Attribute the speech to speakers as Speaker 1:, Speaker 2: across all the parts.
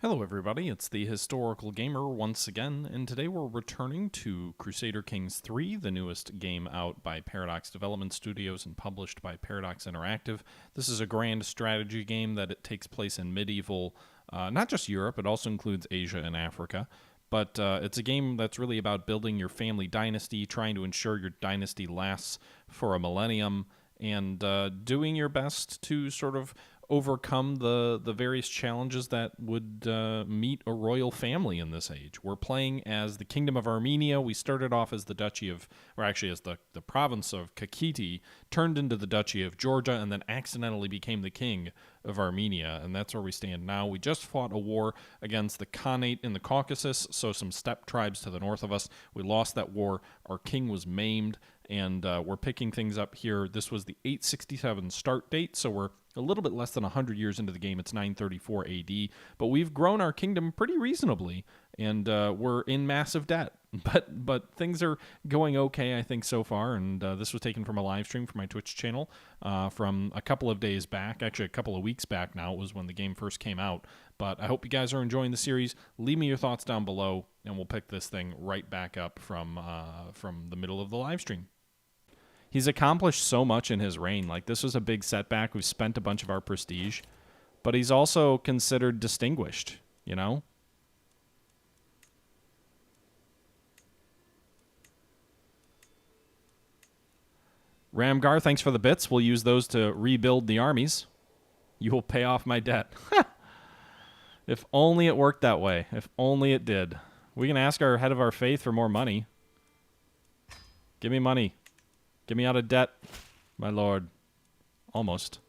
Speaker 1: Hello everybody, it's the Historical Gamer once again, and today we're returning to Crusader Kings III, the newest game out by Paradox Development Studios and published by Paradox Interactive. This is a grand strategy game that it takes place in medieval, not just Europe, it also includes Asia and Africa. But it's a game that's really about building your family dynasty, trying to ensure your dynasty lasts for a millennium, and doing your best to sort of overcome the various challenges that would meet a royal family in this age. We're playing as the Kingdom of Armenia. We started off as the Duchy of, or actually as the province of Kakheti, turned into the Duchy of Georgia, and then accidentally became the King of Armenia, and that's where we stand now. We just fought a war against the Khanate in the Caucasus, so some steppe tribes to the north of us. We lost that war. Our king was maimed, and we're picking things up here. This was the 867 start date, so we're a little bit less than 100 years into the game. It's 934 AD, but we've grown our kingdom pretty reasonably, and we're in massive debt. But things are going okay, I think, so far, and this was taken from a live stream from my Twitch channel from a couple of days back, actually a couple of weeks back now. It was when the game first came out, but I hope you guys are enjoying the series. Leave me your thoughts down below, and we'll pick this thing right back up from the middle of the live stream. He's accomplished so much in his reign. Like, this was a big setback. We've spent a bunch of our prestige, but he's also considered distinguished, you know? Ramgar, thanks for the bits. We'll use those to rebuild the armies. You will pay off my debt. If only it worked that way. If only it did. We can ask our head of our faith for more money. Give me money. Get me out of debt, my lord. Almost.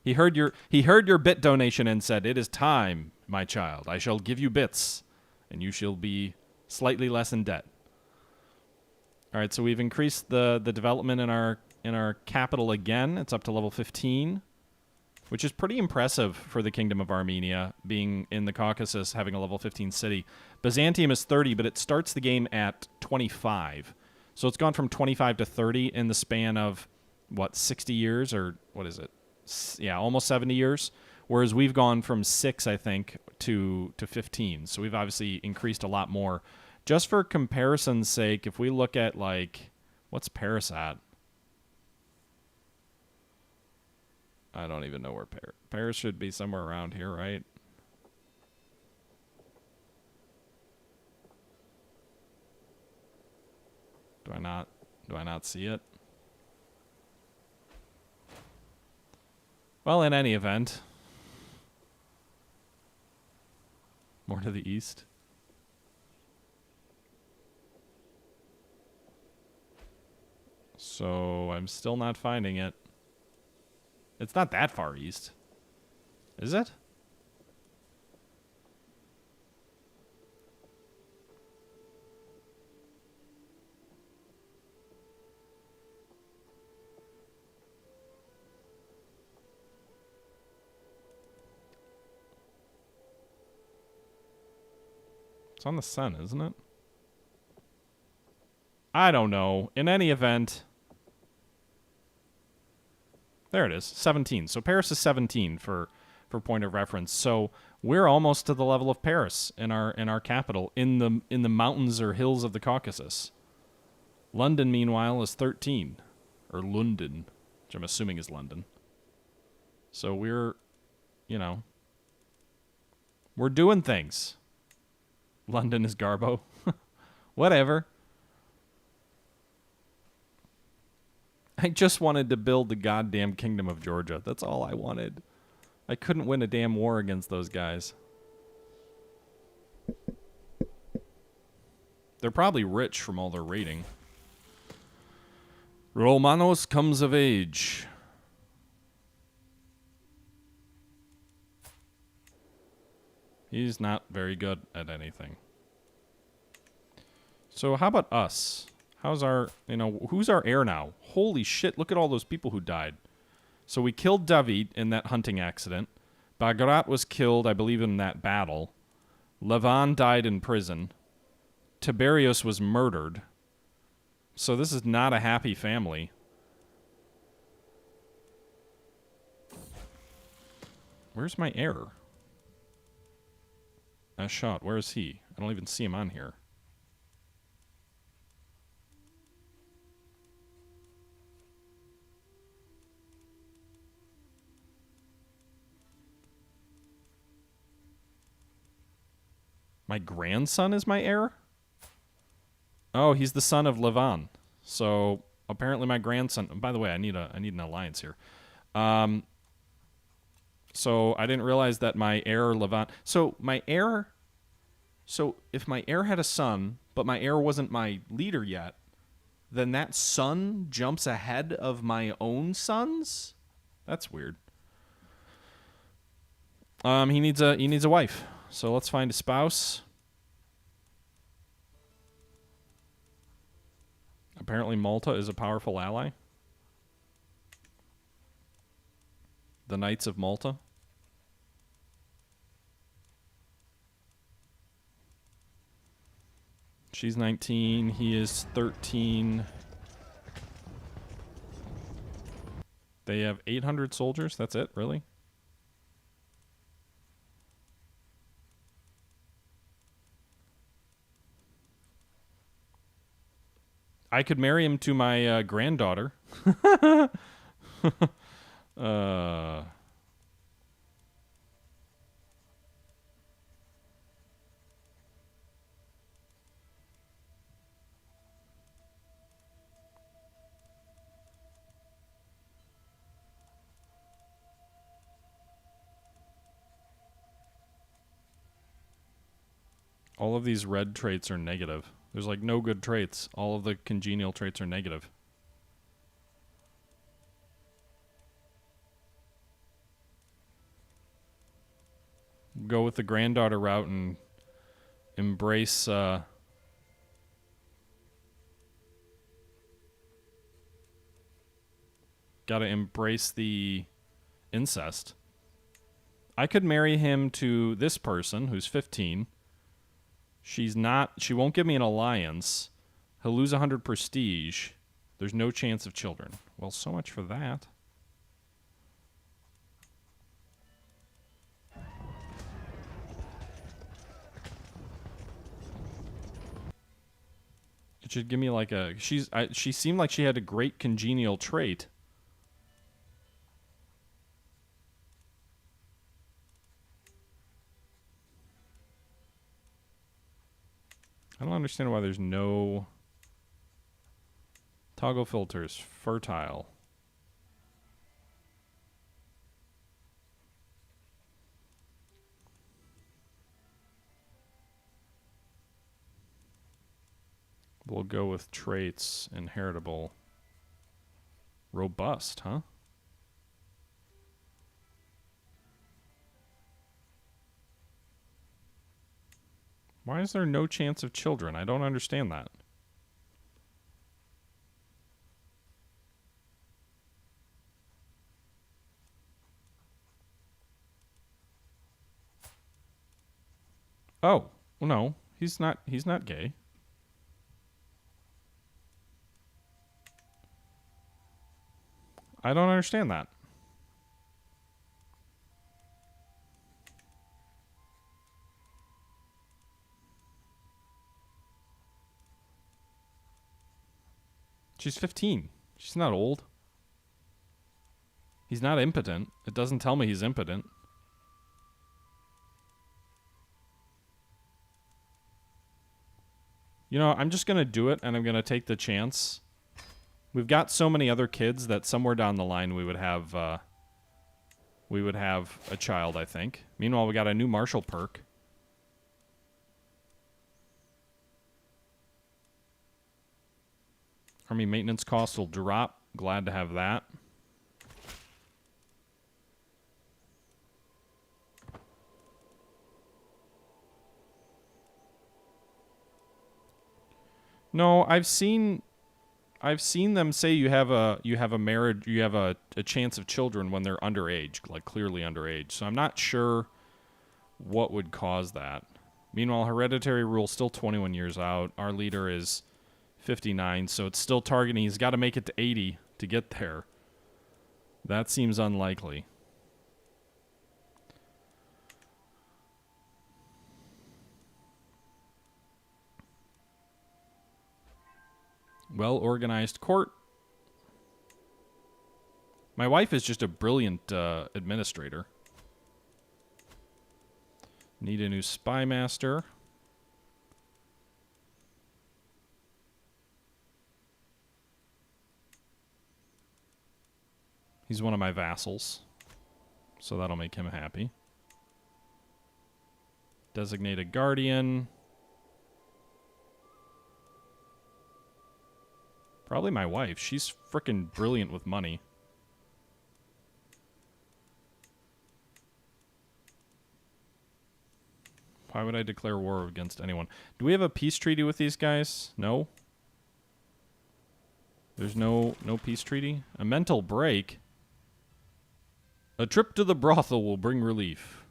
Speaker 1: He heard your bit donation and said, "It is time, my child. I shall give you bits, and you shall be slightly less in debt." All right, so we've increased the development in our capital again. It's up to level 15, which is pretty impressive for the Kingdom of Armenia, being in the Caucasus, having a level 15 city. Byzantium is 30, but it starts the game at 25. So it's gone from 25 to 30 in the span of, what, 60 years? Or what is it? Yeah, almost 70 years. Whereas we've gone from 6, I think, to 15. So we've obviously increased a lot more. Just for comparison's sake, if we look at, like, what's Paris at? I don't even know where Paris should be, somewhere around here, right? Do I not see it? Well, in any event, more to the east. So I'm still not finding it. It's not that far east. Is it? It's on the sun, isn't it? I don't know. In any event, there it is, 17. So Paris is 17 for point of reference. So we're almost to the level of Paris in our capital, in the mountains or hills of the Caucasus. London, meanwhile, is 13, or London, which I'm assuming is London. So we're, you know, we're doing things. London is Garbo. Whatever. I just wanted to build the goddamn Kingdom of Georgia. That's all I wanted. I couldn't win a damn war against those guys. They're probably rich from all their raiding. Romanos comes of age. He's not very good at anything. So how about us? How's our, who's our heir now? Holy shit, look at all those people who died. So we killed David in that hunting accident. Bagrat was killed, I believe, in that battle. Levan died in prison. Tiberius was murdered. So this is not a happy family. Where's my heir? Ashot, where is he? I don't even see him on here. My grandson is my heir? Oh, he's the son of Levan. So apparently my grandson. By the way, I need an alliance here. So I didn't realize that my heir Levan. So my heir. So if my heir had a son, but my heir wasn't my leader yet, then that son jumps ahead of my own sons. That's weird. He needs a wife. So let's find a spouse. Apparently Malta is a powerful ally. The Knights of Malta. She's 19. He is 13. They have 800 soldiers. That's it, really? I could marry him to my granddaughter. All of these red traits are negative. There's like no good traits. All of the congenial traits are negative. Go with the granddaughter route and embrace gotta embrace the incest. I could marry him to this person who's 15. She won't give me an alliance. He'll lose 100 prestige. There's no chance of children. Well, so much for that. It should give me like a... she seemed like she had a great congenial trait. I don't understand why there's no... Toggle filters. Fertile. We'll go with traits. Inheritable. Robust, huh? Why is there no chance of children? I don't understand that. Oh, well, no. He's not gay. I don't understand that. She's 15. She's not old. He's not impotent. It doesn't tell me he's impotent. You know, I'm just going to do it, and I'm going to take the chance. We've got so many other kids that somewhere down the line we would have a child, I think. Meanwhile, we got a new martial perk. Army maintenance costs will drop. Glad to have that. No, I've seen them say you have a marriage, you have a chance of children when they're underage, like clearly underage. So I'm not sure what would cause that. Meanwhile, hereditary rule still 21 years out. Our leader is 59, so it's still targeting. He's got to make it to 80 to get there. That seems unlikely. Well-organized court. My wife is just a brilliant administrator. Need a new spy master. He's one of my vassals, so that'll make him happy. Designate a guardian. Probably my wife. She's frickin' brilliant with money. Why would I declare war against anyone? Do we have a peace treaty with these guys? No? There's no peace treaty? A mental break? A trip to the brothel will bring relief.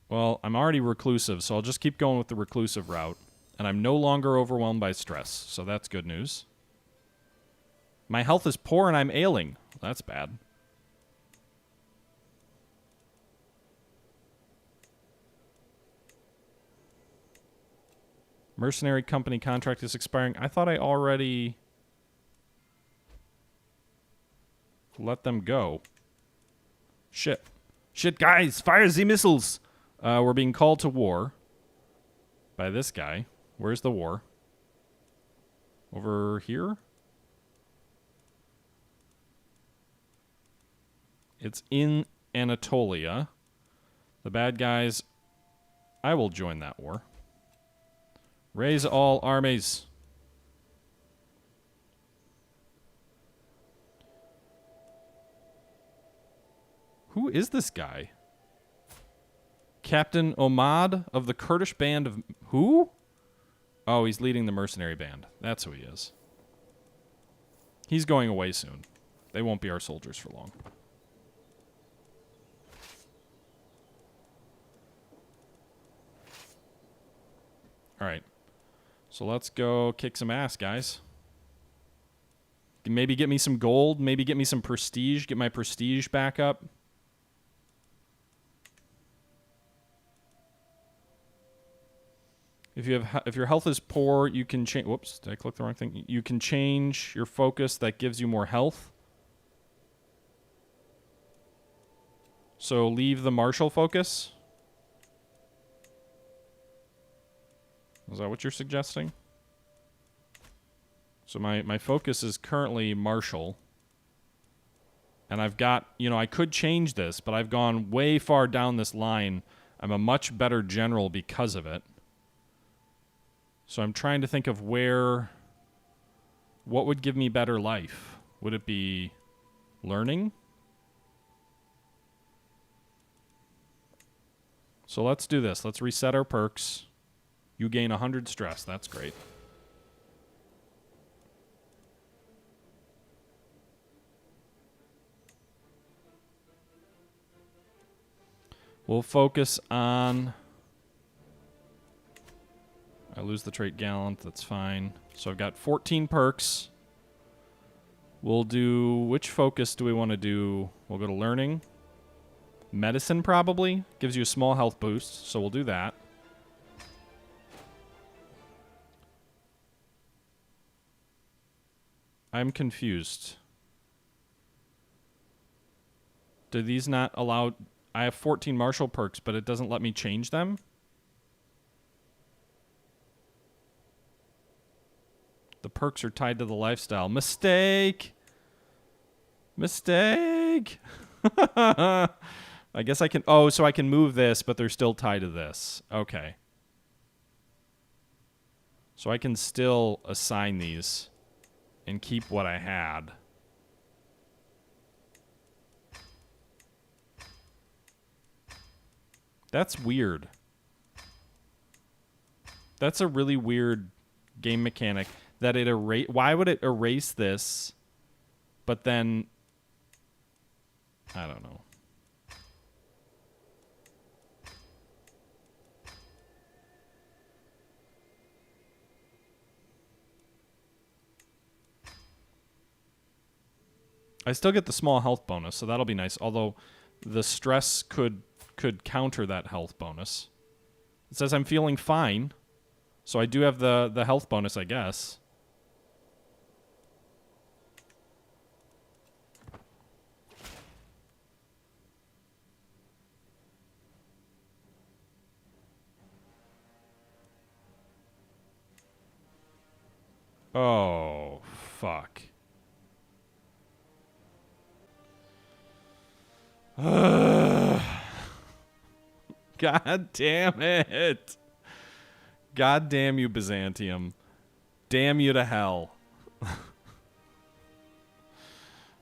Speaker 1: Well, I'm already reclusive, so I'll just keep going with the reclusive route. And I'm no longer overwhelmed by stress, so that's good news. My health is poor and I'm ailing. That's bad. Mercenary company contract is expiring. I thought I already let them go. Shit. Shit, guys! Fire the missiles! We're being called to war by this guy. Where's the war? Over here? It's in Anatolia. The bad guys... I will join that war. Raise all armies. Who is this guy? Captain Omad of the Kurdish band of... Who? Oh, he's leading the mercenary band. That's who he is. He's going away soon. They won't be our soldiers for long. All right. So let's go kick some ass, guys. Maybe get me some gold. Maybe get me some prestige. Get my prestige back up. If your health is poor, you can change... Whoops, did I click the wrong thing? You can change your focus. That gives you more health. So leave the martial focus. Is that what you're suggesting? So my focus is currently martial. And I've got... You know, I could change this, but I've gone way far down this line. I'm a much better general because of it. So I'm trying to think of what would give me better life? Would it be learning? So let's do this. Let's reset our perks. You gain 100 stress. That's great. We'll focus on... I lose the trait gallant. That's fine. So I've got 14 perks. We'll do... Which focus do we want to do? We'll go to learning. Medicine, probably. Gives you a small health boost, so we'll do that. I'm confused. Do these not allow... I have 14 martial perks, but it doesn't let me change them? The perks are tied to the lifestyle. Mistake! Mistake! I guess I can... Oh, so I can move this, but they're still tied to this. Okay. So I can still assign these and keep what I had. That's weird. That's a really weird game mechanic. That it erase... Why would it erase this, but then... I don't know. I still get the small health bonus, so that'll be nice. Although the stress could counter that health bonus. It says I'm feeling fine. So I do have the health bonus, I guess. Oh, fuck. God damn it. God damn you, Byzantium. Damn you to hell.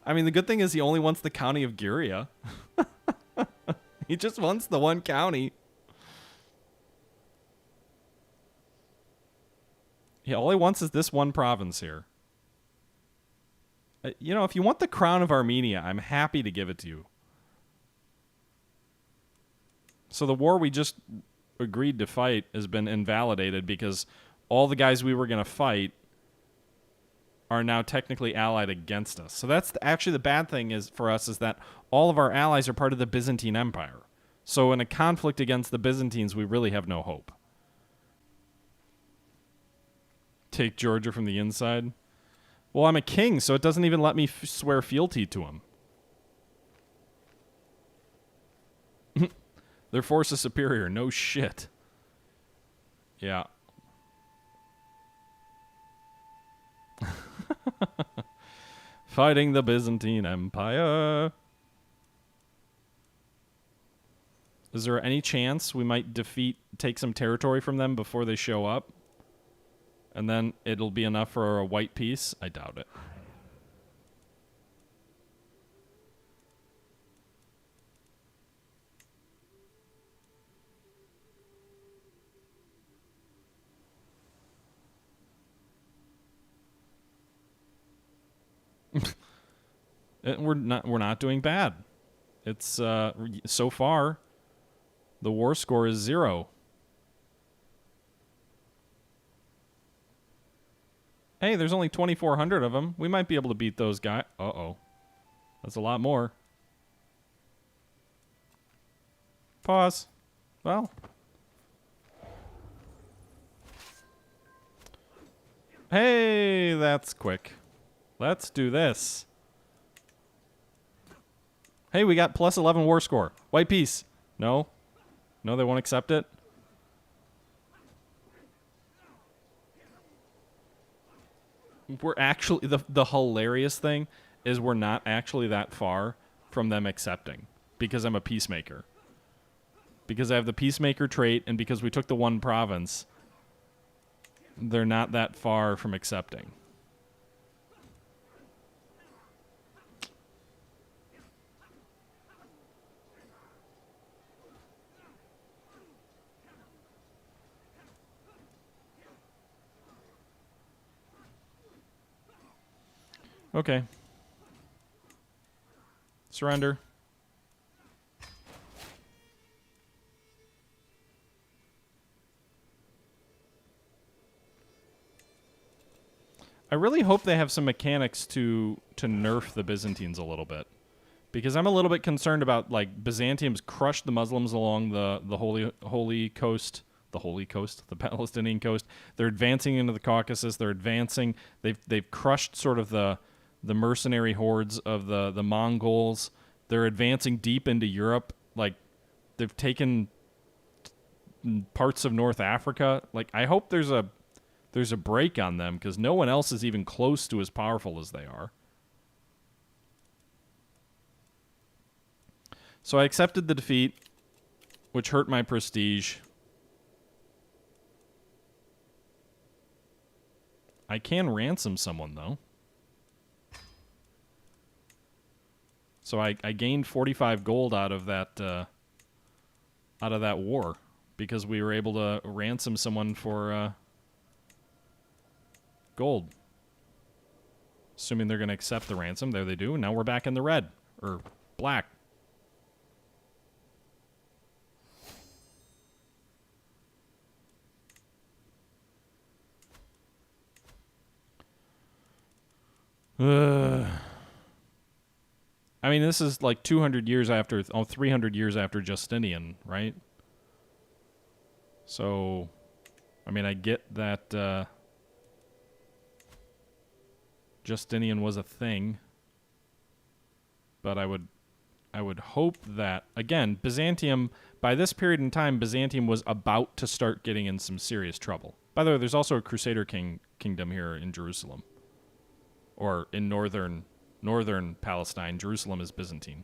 Speaker 1: I mean, the good thing is he only wants the county of Guria. He just wants the one county. Yeah, all he wants is this one province here. You know, if you want the crown of Armenia, I'm happy to give it to you. So the war we just agreed to fight has been invalidated because all the guys we were going to fight are now technically allied against us. So that's actually the bad thing is for us is that all of our allies are part of the Byzantine Empire. So in a conflict against the Byzantines, we really have no hope. Take Georgia from the inside. Well, I'm a king, so it doesn't even let me swear fealty to him. Their force is superior. No shit. Yeah. Fighting the Byzantine Empire. Is there any chance we might take some territory from them before they show up? And then it'll be enough for a white peace? I doubt it. We're not doing bad. It's so far the war score is 0. Hey, there's only 2,400 of them. We might be able to beat those guys. Uh-oh. That's a lot more. Pause. Well. Hey, that's quick. Let's do this. Hey, we got plus 11 war score. White peace. No. No, they won't accept it. We're actually, the hilarious thing is we're not actually that far from them accepting because I'm a peacemaker. Because I have the peacemaker trait and because we took the one province, they're not that far from accepting. Okay. Surrender. I really hope they have some mechanics to nerf the Byzantines a little bit. Because I'm a little bit concerned about, like, Byzantium's crushed the Muslims along the holy coast, the Palestinian coast. They're advancing into the Caucasus. They're advancing. They've crushed sort of the mercenary hordes of the Mongols. They're advancing deep into Europe. Like, they've taken parts of North Africa. Like, I hope there's a break on them because no one else is even close to as powerful as they are. So I accepted the defeat, which hurt my prestige. I can ransom someone, though. So I gained 45 gold out of that war because we were able to ransom someone for gold. Assuming they're going to accept the ransom. There they do. Now we're back in the red. Or black. I mean, this is like 200 years after, 300 years after Justinian, right? So, I mean, I get that Justinian was a thing, but I would hope that, again, Byzantium, by this period in time, Byzantium was about to start getting in some serious trouble. By the way, there's also a Crusader kingdom here in Jerusalem, or in northern Palestine. Jerusalem is Byzantine.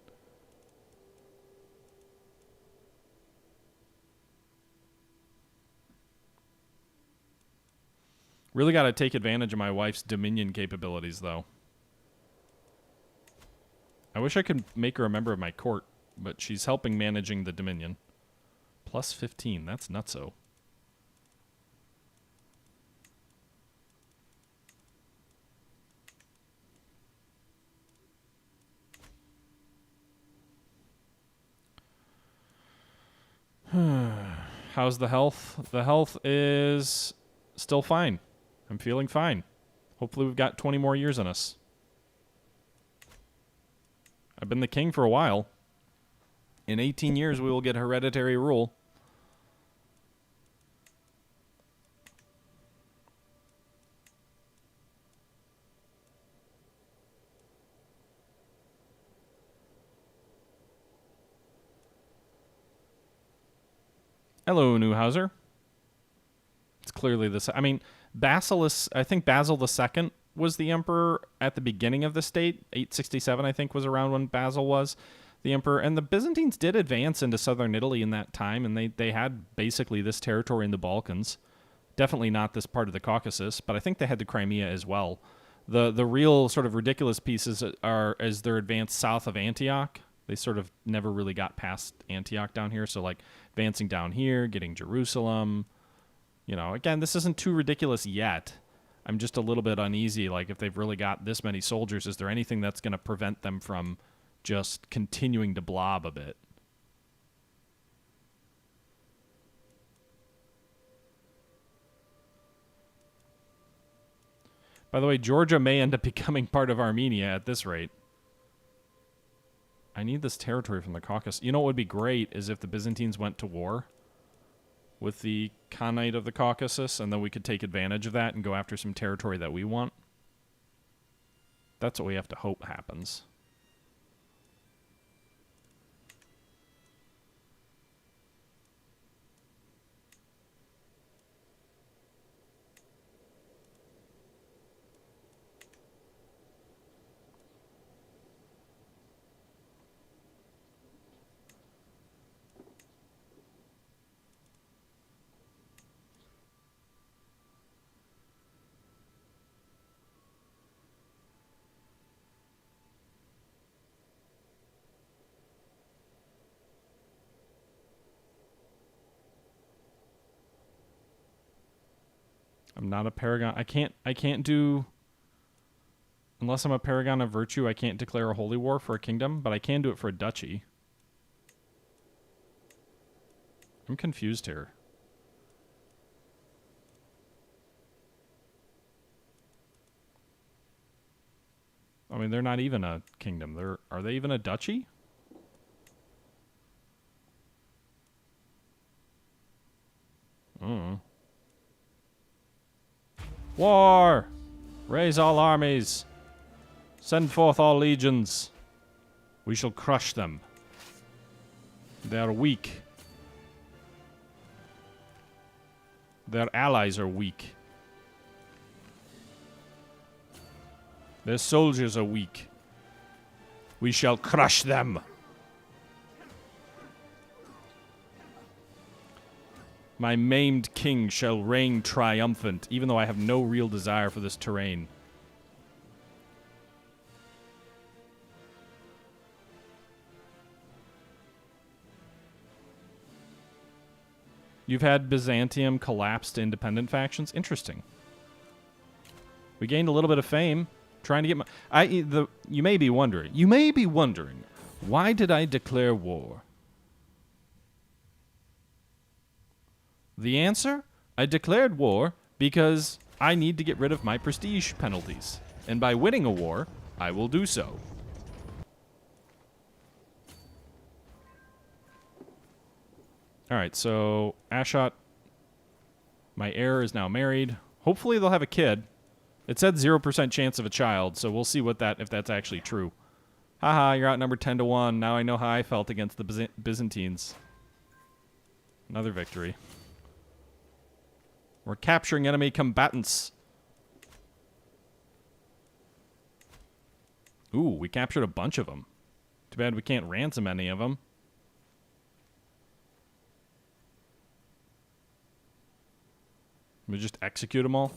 Speaker 1: Really got to take advantage of my wife's dominion capabilities, though. I wish I could make her a member of my court, but she's helping managing the dominion. Plus 15, that's nutso. How's the health? The health is still fine. I'm feeling fine. Hopefully we've got 20 more years in us. I've been the king for a while. In 18 years, we will get hereditary rule. Hello, Newhauser. It's clearly this. I mean, I think Basil II was the emperor at the beginning of the state. 867, I think, was around when Basil was the emperor. And the Byzantines did advance into southern Italy in that time, and they had basically this territory in the Balkans. Definitely not this part of the Caucasus, but I think they had the Crimea as well. The real sort of ridiculous pieces are as they're advanced south of Antioch. They sort of never really got past Antioch down here. So, like, advancing down here, getting Jerusalem. You know, again, this isn't too ridiculous yet. I'm just a little bit uneasy. Like, if they've really got this many soldiers, is there anything that's going to prevent them from just continuing to blob a bit? By the way, Georgia may end up becoming part of Armenia at this rate. I need this territory from the Caucasus. You know what would be great is if the Byzantines went to war with the Khanate of the Caucasus, and then we could take advantage of that and go after some territory that we want. That's what we have to hope happens. I'm not a paragon. I can't do, unless I'm a paragon of virtue, I can't declare a holy war for a kingdom, but I can do it for a duchy. I'm confused here. I mean, they're not even a kingdom. Are they even a duchy? War! Raise all armies. Send forth all legions. We shall crush them. They are weak. Their allies are weak. Their soldiers are weak. We shall crush them. My maimed king shall reign triumphant, even though I have no real desire for this terrain. You've had Byzantium collapse to independent factions? Interesting. We gained a little bit of fame trying to get my... You may be wondering, why did I declare war? The answer? I declared war because I need to get rid of my prestige penalties. And by winning a war, I will do so. Alright, so Ashot My heir is now married. Hopefully they'll have a kid. It said 0% chance of a child, so we'll see what if that's actually true. Haha, you're outnumbered 10-1. Now I know how I felt against the Byzantines. Another victory. We're capturing enemy combatants. Ooh, we captured a bunch of them. Too bad we can't ransom any of them. We just execute them all.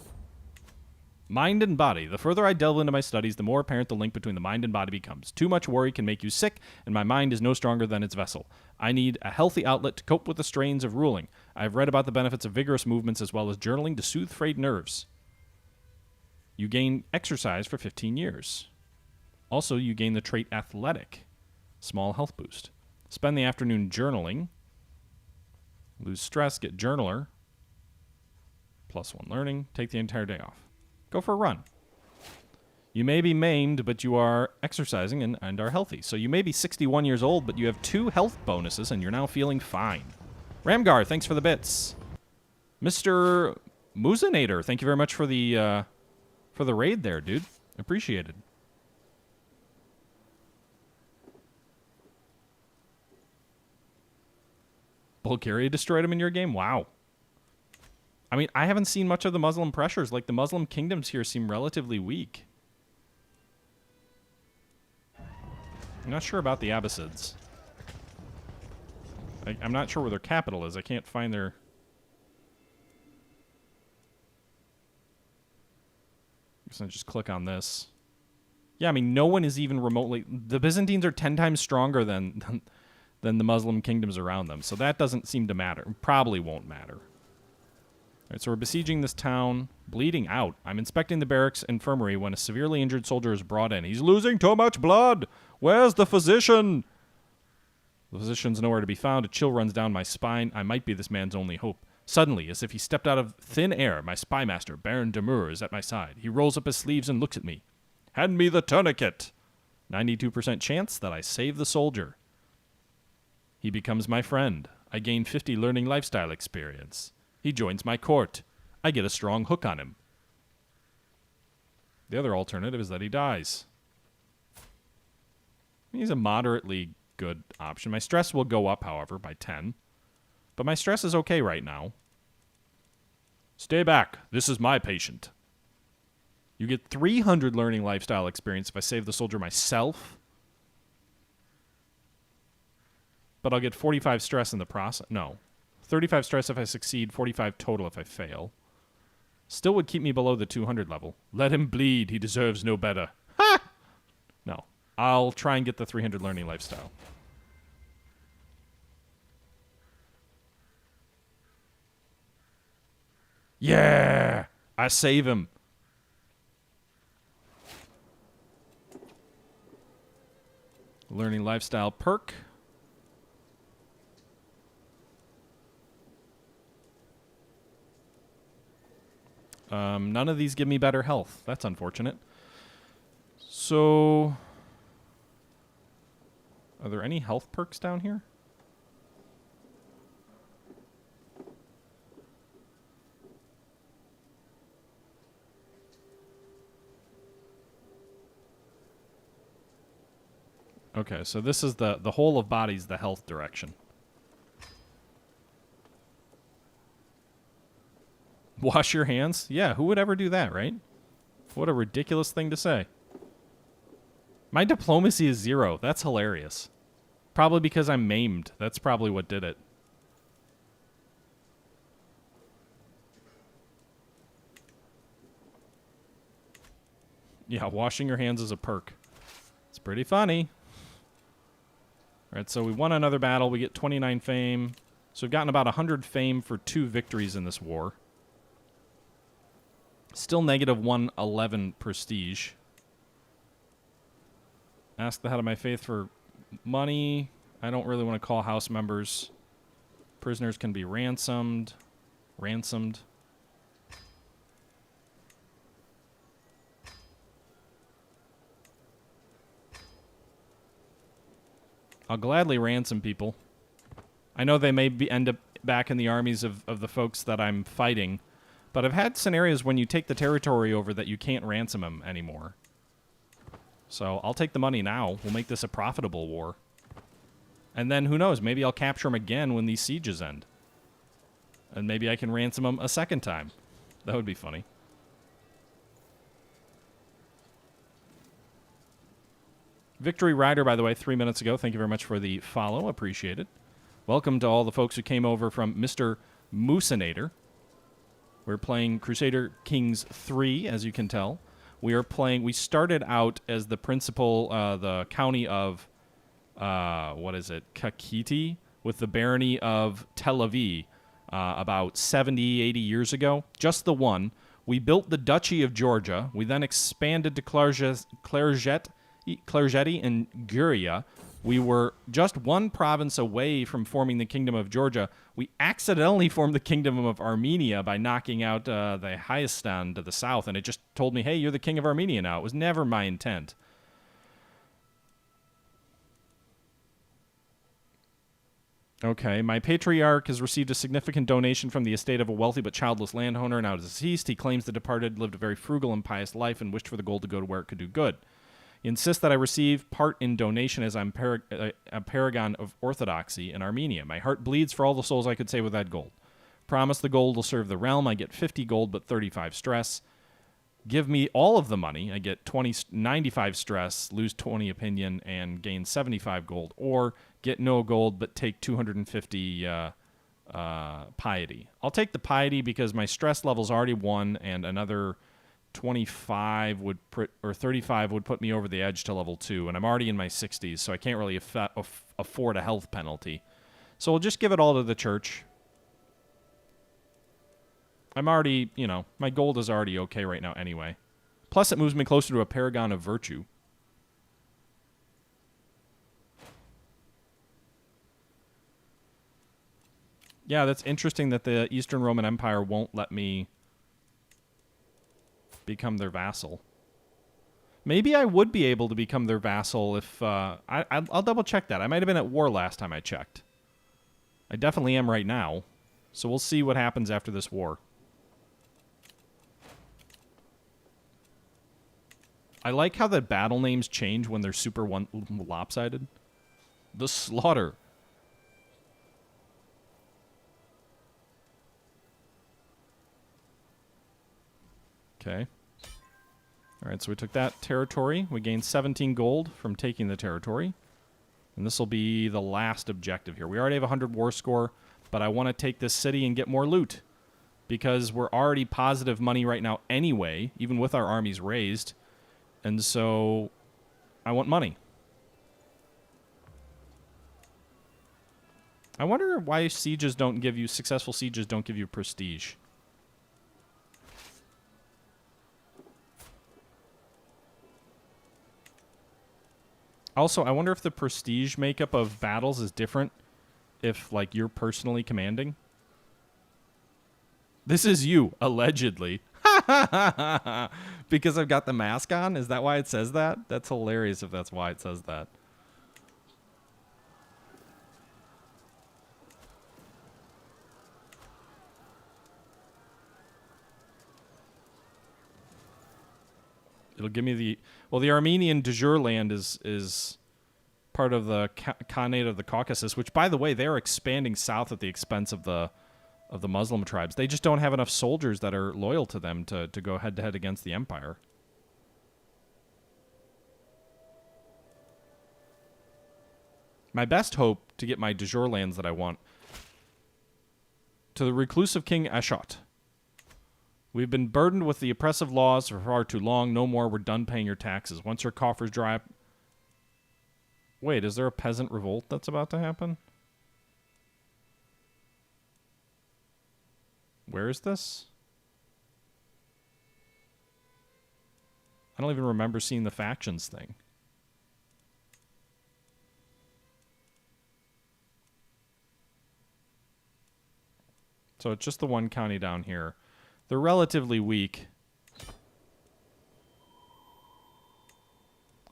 Speaker 1: Mind and body. The further I delve into my studies, the more apparent the link between the mind and body becomes. Too much worry can make you sick, and my mind is no stronger than its vessel. I need a healthy outlet to cope with the strains of ruling. I have read about the benefits of vigorous movements as well as journaling to soothe frayed nerves. You gain exercise for 15 years. Also, you gain the trait athletic. Small health boost. Spend the afternoon journaling. Lose stress, get journaler. +1 learning. Take the entire day off. Go for a run. You may be maimed, but you are exercising and are healthy. So you may be 61 years old, but you have 2 health bonuses, and you're now feeling fine. Ramgar, thanks for the bits. Mr. Muzinator, thank you very much for the raid there, dude. Appreciated. Bulgaria destroyed him in your game? Wow. I mean, I haven't seen much of the Muslim pressures. Like, the Muslim kingdoms here seem relatively weak. I'm not sure about the Abbasids. I'm not sure where their capital is. I can't find their... I guess I'll just click on this. Yeah, I mean, no one is even remotely... The Byzantines are 10 times stronger than the Muslim kingdoms around them. So that doesn't seem to matter. Probably won't matter. All right, so we're besieging this town, bleeding out. I'm inspecting the barracks infirmary when a severely injured soldier is brought in. He's losing too much blood. Where's the physician? The physician's nowhere to be found. A chill runs down my spine. I might be this man's only hope. Suddenly, as if he stepped out of thin air, my spymaster, Baron Demur, is at my side. He rolls up his sleeves and looks at me. Hand me the tourniquet. 92% chance that I save the soldier. He becomes my friend. I gain 50 learning lifestyle experience. He joins my court. I get a strong hook on him. The other alternative is that he dies. He's a moderately good option. My stress will go up, however, by 10. But my stress is okay right now. Stay back. This is my patient. You get 300 learning lifestyle experience if I save the soldier myself. But I'll get 45 stress in the process. No. 35 stress if I succeed, 45 total if I fail. Still would keep me below the 200 level. Let him bleed. He deserves no better. Ha! No. I'll try and get the 300 learning lifestyle. Yeah! I save him. Learning lifestyle perk. None of these give me better health. That's unfortunate. So, are there any health perks down here? Okay, so this is the whole of body's the health direction. Wash your hands? Yeah, who would ever do that, right? What a ridiculous thing to say. My diplomacy is 0. That's hilarious. Probably because I'm maimed. That's probably what did it. Yeah, washing your hands is a perk. It's pretty funny. Alright, so we won another battle. We get 29 fame. So we've gotten about 100 fame for 2 victories in this war. Still negative 111 prestige. Ask the head of my faith for money. I don't really want to call house members. Prisoners can be ransomed. I'll gladly ransom people. I know they may end up back in the armies of the folks that I'm fighting. But I've had scenarios when you take the territory over that you can't ransom him anymore. So I'll take the money now. We'll make this a profitable war. And then, who knows, maybe I'll capture him again when these sieges end. And maybe I can ransom him a second time. That would be funny. Victory Rider, by the way, 3 minutes ago. Thank you very much for the follow. Appreciate it. Welcome to all the folks who came over from Mr. Moosinator. We're playing Crusader Kings III, as you can tell. We started out as the principal, the county of, Kakiti, with the barony of Tel Aviv about 70, 80 years ago. Just the one. We built the Duchy of Georgia. We then expanded to Klarjet and Guria. We were just one province away from forming the Kingdom of Georgia. We accidentally formed the Kingdom of Armenia by knocking out the Hayastan to the south, and it just told me, hey, you're the king of Armenia now. It was never my intent. Okay, my patriarch has received a significant donation from the estate of a wealthy but childless landowner, now deceased. He claims the departed lived a very frugal and pious life and wished for the gold to go to where it could do good. He insists that I receive part in donation as I'm a paragon of orthodoxy in Armenia. My heart bleeds for all the souls I could save with that gold. Promise the gold will serve the realm. I get 50 gold but 35 stress. Give me all of the money. I get 95 stress, lose 20 opinion, and gain 75 gold. Or get no gold but take 250 piety. I'll take the piety because my stress level's already 1, and another 25 or 35 would put me over the edge to level 2, and I'm already in my 60s, so I can't really afford a health penalty. So we'll just give it all to the church. I'm already, my gold is already okay right now anyway. Plus, it moves me closer to a paragon of virtue. Yeah, that's interesting that the Eastern Roman Empire won't let me become their vassal. Maybe I would be able to become their vassal if... I'll double check that. I might have been at war last time I checked. I definitely am right now. So we'll see what happens after this war. I like how the battle names change when they're super lopsided. The Slaughter. Okay. Alright, so we took that territory. We gained 17 gold from taking the territory. And this will be the last objective here. We already have 100 war score, but I want to take this city and get more loot. Because we're already positive money right now anyway, even with our armies raised. And so, I want money. I wonder why successful sieges don't give you prestige. Also, I wonder if the prestige makeup of battles is different if, like, you're personally commanding. This is you, allegedly. Because I've got the mask on? Is that why it says that? That's hilarious if that's why it says that. It'll give me the... Well, the Armenian de jure land is part of the Khanate of the Caucasus, which, by the way, they're expanding south at the expense of the Muslim tribes. They just don't have enough soldiers that are loyal to them to go head-to-head against the empire. My best hope to get my de jure lands that I want... To the reclusive King Ashot. We've been burdened with the oppressive laws for far too long. No more. We're done paying your taxes. Once your coffers dry up... Wait, is there a peasant revolt that's about to happen? Where is this? I don't even remember seeing the factions thing. So it's just the one county down here. They're relatively weak.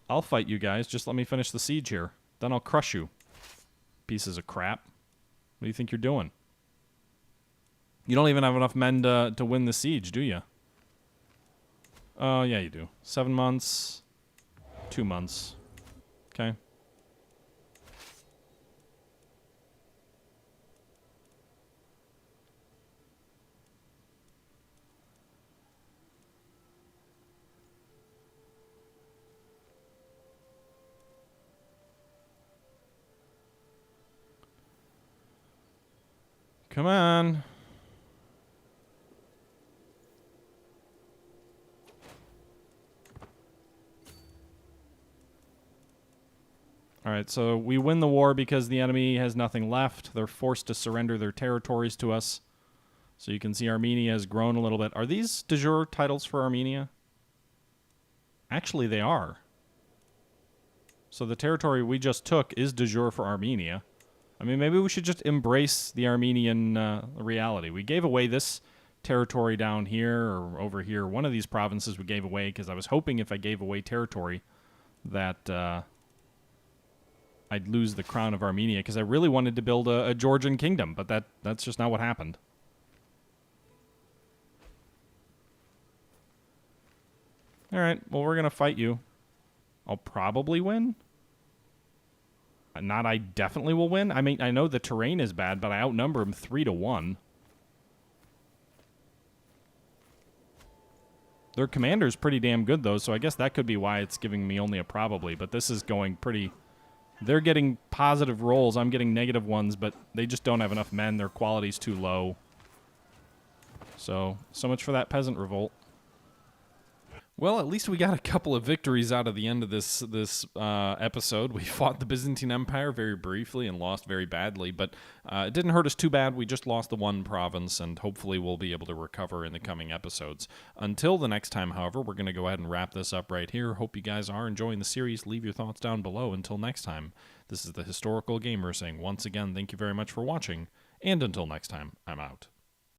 Speaker 1: I'll fight you guys. Just let me finish the siege here. Then I'll crush you. Pieces of crap. What do you think you're doing? You don't even have enough men to win the siege, do you? Oh, yeah, you do. 7 months, 2 months. Okay. Come on. All right, so we win the war because the enemy has nothing left. They're forced to surrender their territories to us. So you can see Armenia has grown a little bit. Are these de jure titles for Armenia? Actually, they are. So the territory we just took is de jure for Armenia. I mean, maybe we should just embrace the Armenian reality. We gave away this territory down here or over here. One of these provinces we gave away because I was hoping if I gave away territory that I'd lose the crown of Armenia because I really wanted to build a Georgian kingdom, but that's just not what happened. All right, well, we're going to fight you. I'll probably win. Not I definitely will win. I mean, I know the terrain is bad, but I outnumber him 3-1. Their commander's pretty damn good, though, so I guess that could be why it's giving me only a probably, but this is going pretty... They're getting positive rolls. I'm getting negative ones, but they just don't have enough men. Their quality's too low. So much for that peasant revolt. Well, at least we got a couple of victories out of the end of this episode. We fought the Byzantine Empire very briefly and lost very badly, but it didn't hurt us too bad. We just lost the one province, and hopefully we'll be able to recover in the coming episodes. Until the next time, however, we're going to go ahead and wrap this up right here. Hope you guys are enjoying the series. Leave your thoughts down below. Until next time, this is the Historical Gamer saying once again, thank you very much for watching, and until next time, I'm out.